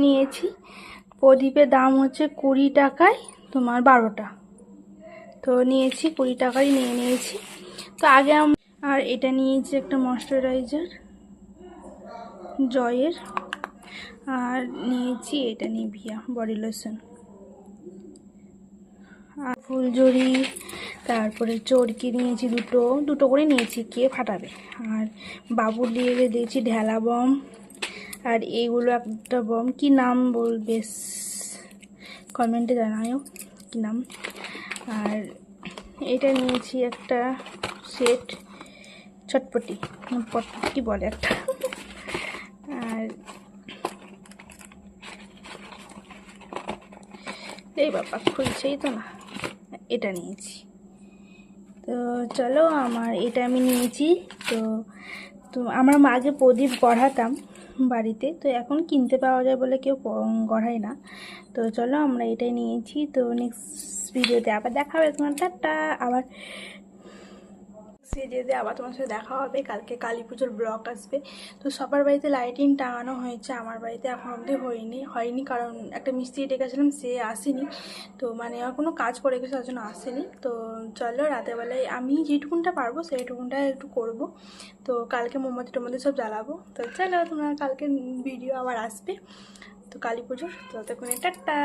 নিয়েছি। প্রদীপের দাম হচ্ছে 20 টাকায় তোমার 12টা, তো নিয়েছি 20 টাকারই নিয়েছি। তো আগে আর এটা নিয়েছি একটা ময়শ্চারাইজার জয়ের, আর নিয়েছি এটা নিভিয়া বডি লোশন, আর ফুলঝুরি, তারপরে চরকি নিয়েছি দুটো করে নিয়েছি, কে ফাটাবে। আর বাবুর দিয়ে দিয়েছি ঢেলা বম, আর এইগুলো একটা বম, কি নাম বলবে কমেন্টে জানাও কি নাম। আর এটা নিয়েছি একটা সেট চটপটি, কি বলে একটা। আর এই বাবা খুলছেই তো না, এটা নিয়েছি। তো চলো, এটা আমি নিয়েছি। তো তো আমরা আগে প্রদীপ গড়াতাম বাড়িতে, তো এখন কিনতে পাওয়া যায় বলে কেউ গড়ায় না। তো চলো, আমরা এটাই নিয়েছি। তো নেক্সট ভিডিওতে আবার দেখা হবে তোমার, টাটা। আবার ভিডিওতে আবার তোমার সাথে দেখা হবে। কালকে কালী পুজোর ব্লগ আসবে। তো সবার বাড়িতে লাইটিং টাঙানো হয়েছে, আমার বাড়িতে এখন অবধি হয়নি কারণ একটা মিস্ত্রি ডেকেছিলাম, সে আসেনি। তো মানে আর কোনো কাজ করে গেছে, তার জন্য আসেনি। তো চলো, রাতের বেলায় আমি যেটুকুনটা পারবো সেইটুকুনটা একটু করব। তো কালকে মোমবাতি টোমবাতি সব জ্বালাবো। তো চলো, তোমার কালকে ভিডিও আবার আসবে তো কালী পুজোর। তো ততক্ষণে টাটা।